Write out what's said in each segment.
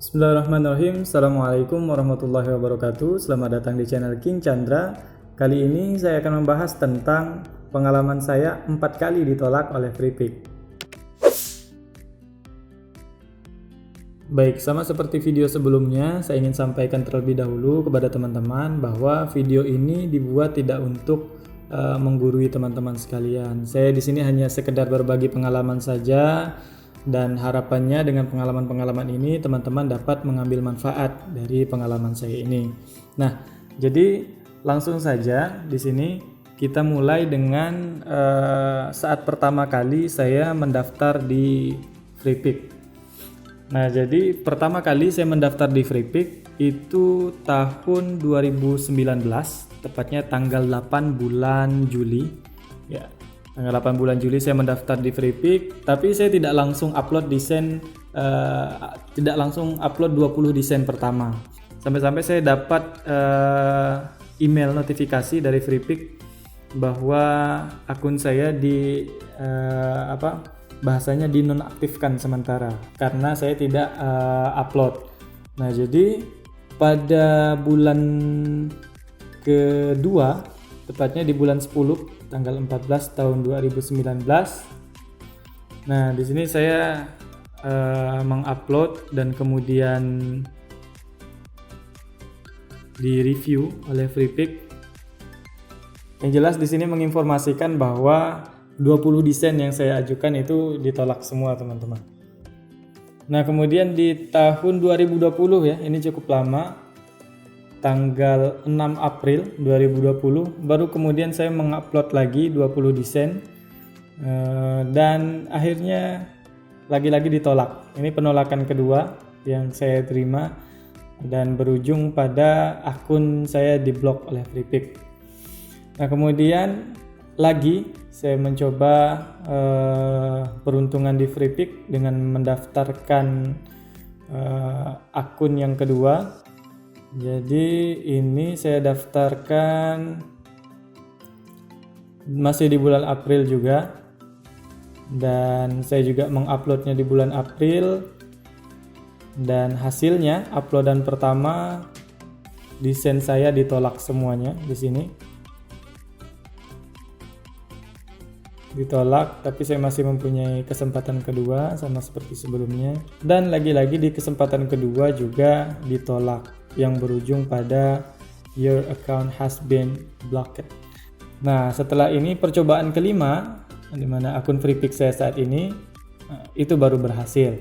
Bismillahirrahmanirrahim. Assalamualaikum warahmatullahi wabarakatuh. Selamat datang di channel King Chandra. Kali ini saya akan membahas tentang pengalaman saya 4 kali ditolak oleh FreePick. Baik, sama seperti video sebelumnya, saya ingin sampaikan terlebih dahulu kepada teman-teman bahwa video ini dibuat tidak untuk menggurui teman-teman sekalian. Saya di sini hanya sekedar berbagi pengalaman saja. Dan harapannya dengan pengalaman-pengalaman ini teman-teman dapat mengambil manfaat dari pengalaman saya ini. Nah, jadi langsung saja di sini kita mulai dengan saat pertama kali saya mendaftar di FreePick. Nah, jadi pertama kali saya mendaftar di FreePick itu tahun 2019, tepatnya tanggal 8 bulan Juli. Ya. Tanggal 8 bulan Juli saya mendaftar di FreePick, tapi saya tidak langsung upload desain, tidak langsung upload 20 desain pertama. Sampai-sampai saya dapat email notifikasi dari FreePick bahwa akun saya bahasanya dinonaktifkan sementara karena saya tidak upload. Nah, jadi pada bulan kedua, tepatnya di bulan 10 tanggal 14 tahun 2019. Nah, di sini saya mengupload dan kemudian di-review oleh FreePick. Yang jelas di sini menginformasikan bahwa 20 desain yang saya ajukan itu ditolak semua, teman-teman. Nah, kemudian di tahun 2020 ya, ini cukup lama. Tanggal 6 April 2020 baru kemudian saya mengupload lagi 20 desain dan akhirnya lagi-lagi ditolak. Ini penolakan kedua yang saya terima dan berujung pada akun saya diblok oleh FreePick. Nah, kemudian lagi saya mencoba peruntungan di FreePick dengan mendaftarkan akun yang kedua. Jadi ini saya daftarkan masih di bulan April juga, dan saya juga menguploadnya di bulan April, dan hasilnya uploadan pertama desain saya ditolak semuanya. Di sini ditolak, tapi saya masih mempunyai kesempatan kedua sama seperti sebelumnya, dan lagi-lagi di kesempatan kedua juga ditolak yang berujung pada your account has been blocked. Nah, setelah ini percobaan kelima di mana akun FreePick saya saat ini itu baru berhasil.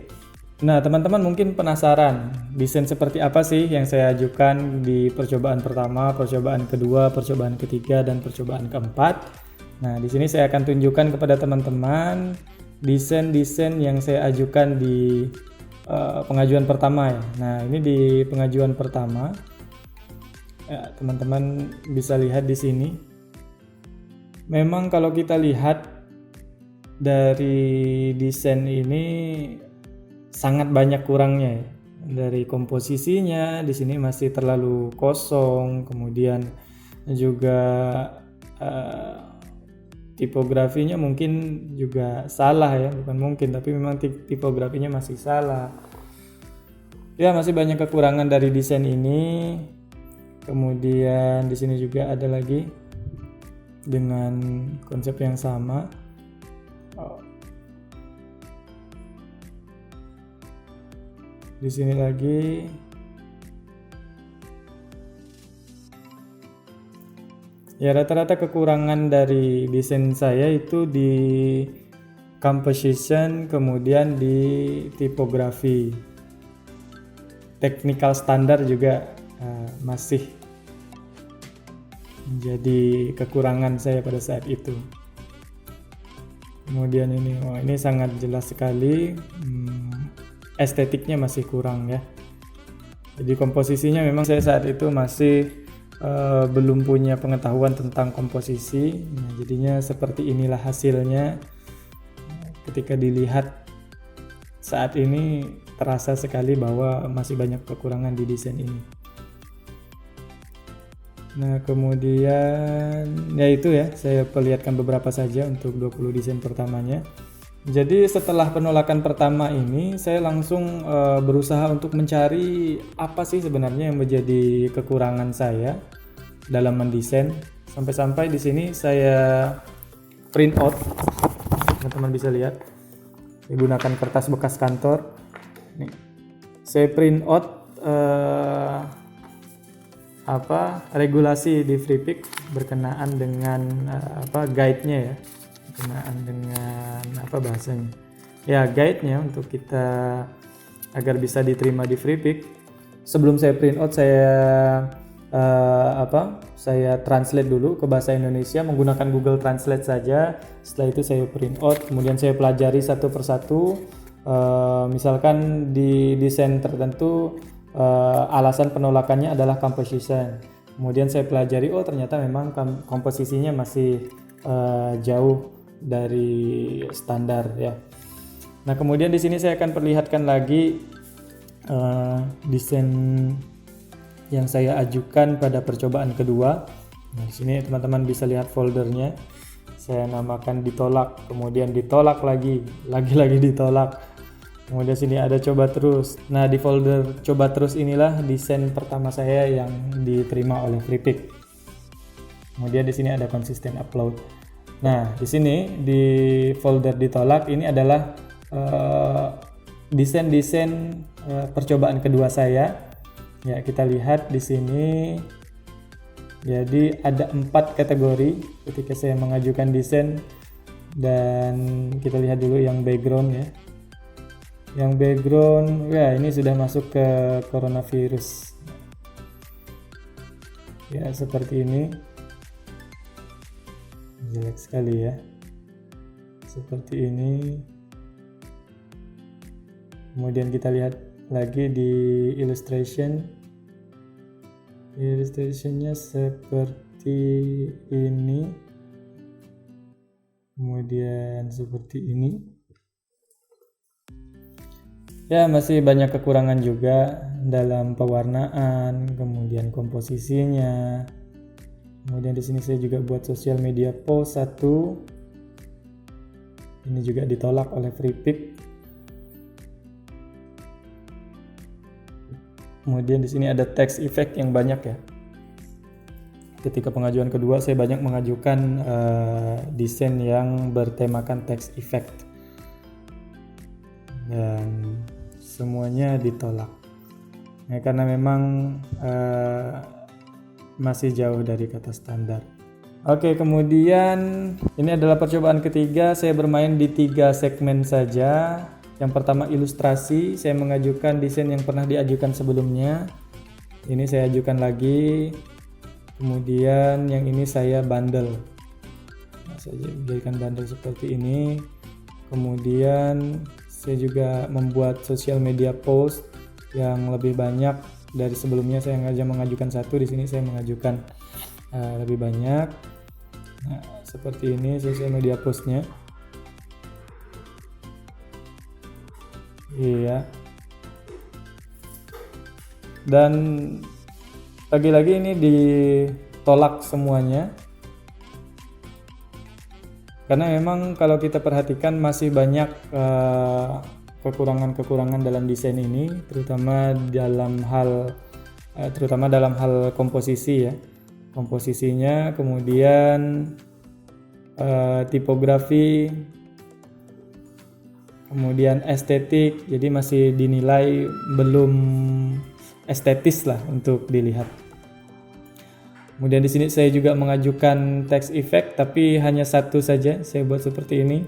Nah, teman-teman mungkin penasaran desain seperti apa sih yang saya ajukan di percobaan pertama, percobaan kedua, percobaan ketiga, dan percobaan keempat. Nah, di sini saya akan tunjukkan kepada teman-teman desain-desain yang saya ajukan di pengajuan pertama ya. Nah, ini di pengajuan pertama. Ya, teman-teman bisa lihat di sini. Memang kalau kita lihat dari desain ini sangat banyak kurangnya ya. Dari komposisinya di sini masih terlalu kosong, kemudian juga tipografinya mungkin juga salah ya, bukan mungkin tapi memang tipografinya masih salah. Ya, masih banyak kekurangan dari desain ini. Kemudian di sini juga ada lagi dengan konsep yang sama. Di sini lagi. Ya, rata-rata kekurangan dari desain saya itu di composition, kemudian di tipografi. Technical standar juga masih menjadi kekurangan saya pada saat itu. Kemudian ini sangat jelas sekali, estetiknya masih kurang ya. Jadi komposisinya memang saya saat itu masih belum punya pengetahuan tentang komposisi. Nah, jadinya seperti inilah hasilnya. Ketika dilihat saat ini terasa sekali bahwa masih banyak kekurangan di desain ini. Nah, kemudian ya itu ya, saya perlihatkan beberapa saja untuk 20 desain pertamanya. Jadi setelah penolakan pertama ini, saya langsung berusaha untuk mencari apa sih sebenarnya yang menjadi kekurangan saya dalam mendesain. Sampai-sampai di sini saya print out, teman-teman bisa lihat. Saya gunakan kertas bekas kantor. Nih, saya print out regulasi di FreePic berkenaan dengan guide-nya ya. Berkenaan dengan bahasanya ya, guide-nya untuk kita agar bisa diterima di FreePic. Sebelum saya print out, saya translate dulu ke bahasa Indonesia menggunakan Google Translate saja. Setelah itu saya print out, kemudian saya pelajari satu persatu. Misalkan di desain tertentu alasan penolakannya adalah composition, kemudian saya pelajari, oh ternyata memang komposisinya masih jauh dari standar ya. Nah, kemudian di sini saya akan perlihatkan lagi desain yang saya ajukan pada percobaan kedua. Nah, di sini teman-teman bisa lihat foldernya. Saya namakan ditolak, kemudian ditolak lagi ditolak. Kemudian sini ada coba terus. Nah, di folder coba terus inilah desain pertama saya yang diterima oleh FreePic. Kemudian di sini ada konsisten upload. Nah, di sini di folder ditolak ini adalah desain percobaan kedua saya. Ya, kita lihat di sini. Jadi ada 4 kategori ketika saya mengajukan desain, dan kita lihat dulu yang background ya. Yang background ya, ini sudah masuk ke coronavirus. Ya, seperti ini. Jelek sekali ya, seperti ini. Kemudian kita lihat lagi di illustrationnya seperti ini, kemudian seperti ini ya. Masih banyak kekurangan juga dalam pewarnaan, kemudian komposisinya. Kemudian di sini saya juga buat social media post 1. Ini juga ditolak oleh FreePic. Kemudian di sini ada text effect yang banyak ya. Ketika pengajuan kedua saya banyak mengajukan desain yang bertemakan text effect. Dan semuanya ditolak. Ya, karena memang masih jauh dari kata standar. Oke, kemudian ini adalah percobaan ketiga. Saya bermain di 3 segmen saja. Yang pertama ilustrasi, saya mengajukan desain yang pernah diajukan sebelumnya. Ini saya ajukan lagi. Kemudian yang ini saya bundle. Nah, saya jadikan bundle seperti ini. Kemudian saya juga membuat social media post yang lebih banyak dari sebelumnya. Saya hanya mengajukan 1, di sini saya mengajukan lebih banyak. Nah, seperti ini social media postnya. Iya. Dan lagi-lagi ini ditolak semuanya. Karena memang kalau kita perhatikan masih banyak kekurangan-kekurangan dalam desain ini, terutama dalam hal komposisi ya. Komposisinya, kemudian tipografi, kemudian estetik. Jadi masih dinilai belum estetis lah untuk dilihat. Kemudian di sini saya juga mengajukan text effect, tapi hanya 1 saja. Saya buat seperti ini.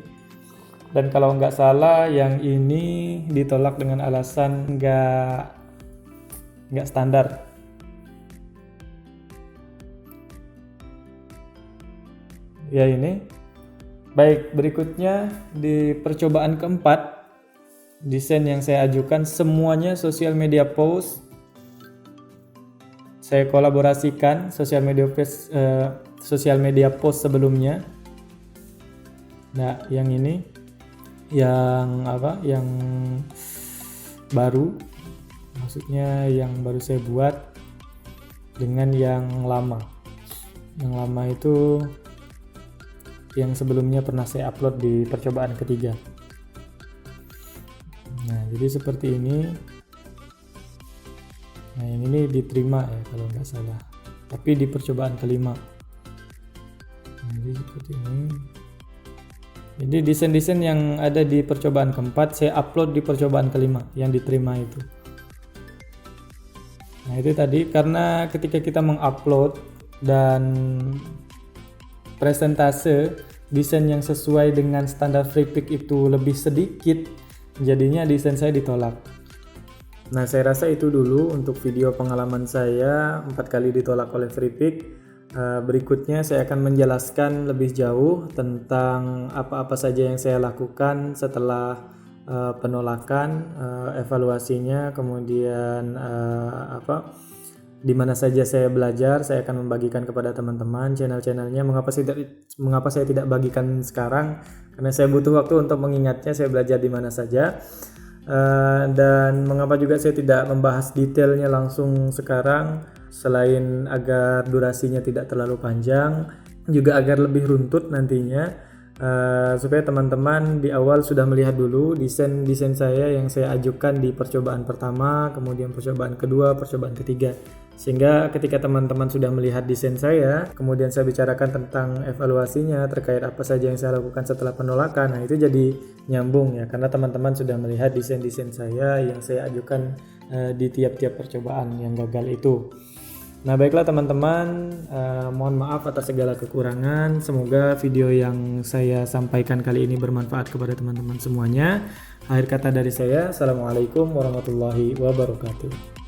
Dan kalau nggak salah yang ini ditolak dengan alasan nggak standar. Ya, ini. Baik, berikutnya di percobaan keempat, desain yang saya ajukan semuanya social media post. Saya kolaborasikan social media post sebelumnya. Nah, yang ini yang baru, maksudnya yang baru saya buat dengan yang lama. Yang lama itu yang sebelumnya pernah saya upload di percobaan ketiga. Nah, jadi seperti ini. Nah, yang ini diterima ya kalau nggak salah. Tapi di percobaan kelima. Nah, jadi seperti ini. Jadi desain-desain yang ada di percobaan keempat saya upload di percobaan kelima yang diterima itu. Nah, itu tadi karena ketika kita mengupload dan presentase desain yang sesuai dengan standar FreePik itu lebih sedikit, jadinya desain saya ditolak. Nah, saya rasa itu dulu untuk video pengalaman saya 4 kali ditolak oleh FreePik. Berikutnya saya akan menjelaskan lebih jauh tentang apa-apa saja yang saya lakukan setelah penolakan, evaluasinya, kemudian di mana saja saya belajar. Saya akan membagikan kepada teman-teman channel-channelnya. Mengapa saya tidak bagikan sekarang? Karena saya butuh waktu untuk mengingatnya, saya belajar di mana saja. Dan mengapa juga saya tidak membahas detailnya langsung sekarang, selain agar durasinya tidak terlalu panjang, juga agar lebih runtut nantinya, supaya teman-teman di awal sudah melihat dulu desain saya yang saya ajukan di percobaan pertama, kemudian percobaan kedua, percobaan ketiga, sehingga ketika teman-teman sudah melihat desain saya, kemudian saya bicarakan tentang evaluasinya terkait apa saja yang saya lakukan setelah penolakan. Nah, itu jadi nyambung ya, karena teman-teman sudah melihat desain-desain saya yang saya ajukan di tiap-tiap percobaan yang gagal itu. Nah, baiklah teman-teman, mohon maaf atas segala kekurangan. Semoga video yang saya sampaikan kali ini bermanfaat kepada teman-teman semuanya. Akhir kata dari saya, Assalamualaikum warahmatullahi wabarakatuh.